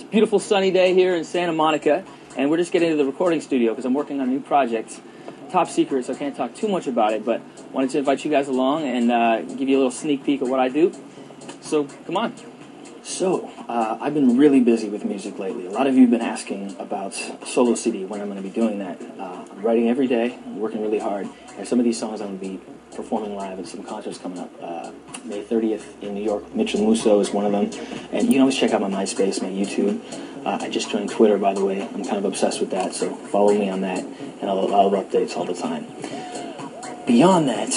It's a beautiful sunny day here in Santa Monica, and we're just getting to the recording studio because I'm working on a new project. Top secret, so I can't talk too much about it, but wanted to invite you guys along and give you a little sneak peek of what I do. So, come on. So, I've been really busy with music lately. A lot of you have been asking about solo CD, when I'm going to be doing that. I'm writing every day, I'm working really hard, and some of these songs I'm going to be performing live at some concerts coming up. May 30th in New York, Mitchell Musso is one of them, and you can always check out my MySpace, my YouTube. I just joined Twitter, by the way. I'm kind of obsessed with that, so follow me on that, and I'll have updates all the time. Beyond that,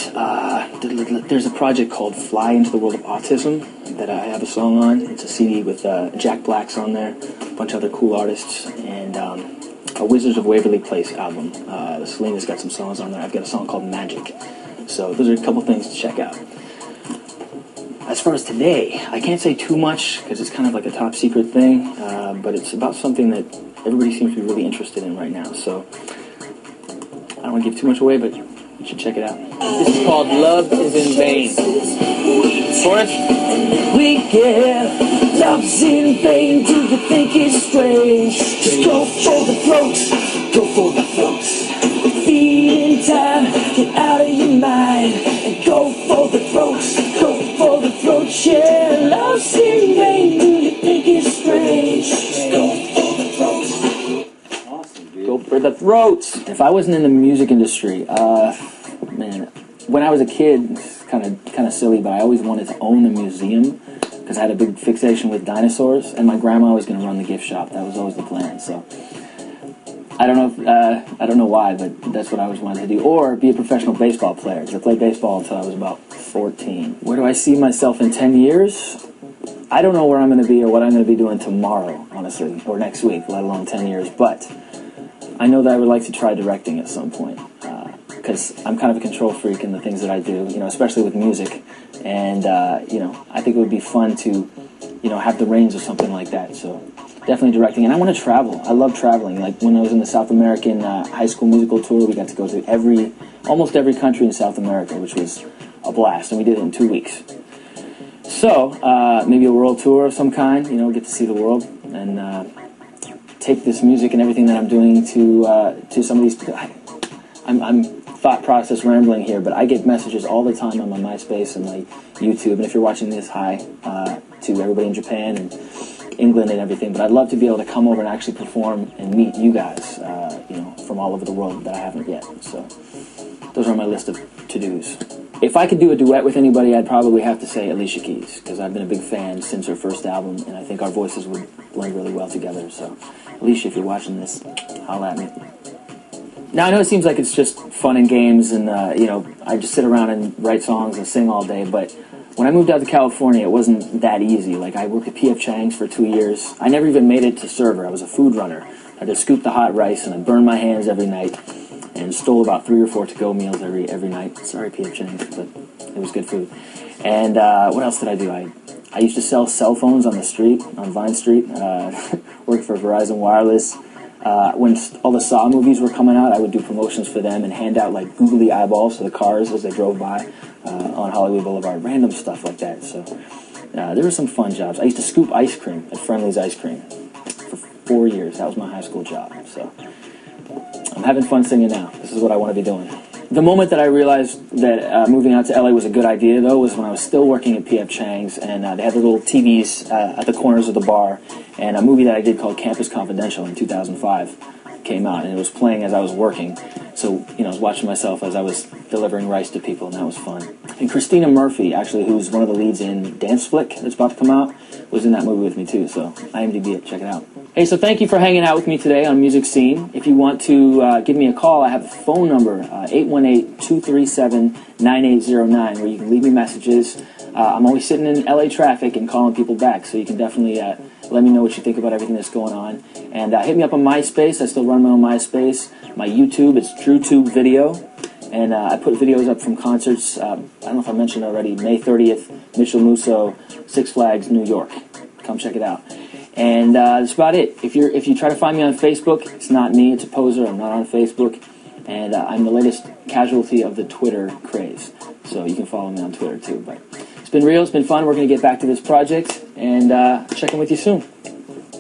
there's a project called Fly Into the World of Autism that I have a song on. It's a CD with Jack Black's on there, a bunch of other cool artists, and a Wizards of Waverly Place album. Selena's got some songs on there. I've got a song called Magic. So those are a couple things to check out. As far as today, I can't say too much because it's kind of like a top secret thing, but it's about something that everybody seems to be really interested in right now. So I don't want to give too much away, but you should check it out. This is called Love Is in Vain. Forrest? We get love's in vain. Do you think it's strange? Just go for the throat. Go for the throat. Feed in time, get out of your mind, and go for the throat, go for the throat, yeah, love's in vain, do you think it's strange, just go for the throat. Awesome, dude. Go for the throat. If I wasn't in the music industry, man, when I was a kid, it's kind of silly, but I always wanted to own a museum, because I had a big fixation with dinosaurs, and my grandma was going to run the gift shop. That was always the plan, so I don't know why, but that's what I always wanted to do. Or be a professional baseball player, because I played baseball until I was about 14. Where do I see myself in 10 years? I don't know where I'm going to be or what I'm going to be doing tomorrow, honestly, or next week, let alone 10 years. But I know that I would like to try directing at some point, because I'm kind of a control freak in the things that I do, especially with music. And, I think it would be fun to, have the reins of something like that. So definitely directing, and I want to travel. I love traveling. Like when I was in the South American high school musical tour, we got to go to almost every country in South America, which was a blast, and we did it in 2 weeks. So maybe a world tour of some kind, get to see the world, and take this music and everything that I'm doing to some of these. I'm thought process rambling here, but I get messages all the time on my MySpace and my YouTube, and if you're watching this, hi to everybody in Japan and England and everything, but I'd love to be able to come over and actually perform and meet you guys, from all over the world that I haven't yet. So those are on my list of to-dos. If I could do a duet with anybody, I'd probably have to say Alicia Keys, because I've been a big fan since her first album, and I think our voices would blend really well together. So Alicia, if you're watching this, holla at me. Now, I know it seems like it's just fun and games, and, I just sit around and write songs and sing all day, but when I moved out to California, it wasn't that easy. Like, I worked at P.F. Chang's for 2 years. I never even made it to server. I was a food runner. I had to scoop the hot rice, and I burned my hands every night, and stole about 3 or 4 to-go meals every night. Sorry, P.F. Chang's, but it was good food. And what else did I do? I used to sell cell phones on the street, on Vine Street. Worked for Verizon Wireless. When all the Saw movies were coming out, I would do promotions for them and hand out, like, googly eyeballs to the cars as they drove by on Hollywood Boulevard. Random stuff like that. So there were some fun jobs. I used to scoop ice cream at Friendly's Ice Cream for 4 years. That was my high school job. So I'm having fun singing now. This is what I want to be doing. The moment that I realized that moving out to LA was a good idea, though, was when I was still working at P.F. Chang's, and they had the little TVs at the corners of the bar, and a movie that I did called Campus Confidential in 2005 came out, and it was playing as I was working. So, I was watching myself as I was delivering rice to people, and that was fun. And Christina Murphy, actually, who's one of the leads in Dance Flick that's about to come out, was in that movie with me, too, so IMDb it, check it out. Hey, so thank you for hanging out with me today on Music Scene. If you want to give me a call, I have a phone number, 818-237-9809, where you can leave me messages. I'm always sitting in LA traffic and calling people back, so you can definitely let me know what you think about everything that's going on. And hit me up on MySpace. I still run my own MySpace. My YouTube, it's DrewTube Video. And I put videos up from concerts. I don't know if I mentioned already, May 30th, Mitchell Musso, Six Flags, New York. Come check it out. And that's about it. If you try to find me on Facebook, it's not me, it's a poser. I'm not on Facebook. And I'm the latest casualty of the Twitter craze. So you can follow me on Twitter too. But it's been real, it's been fun. We're going to get back to this project and check in with you soon.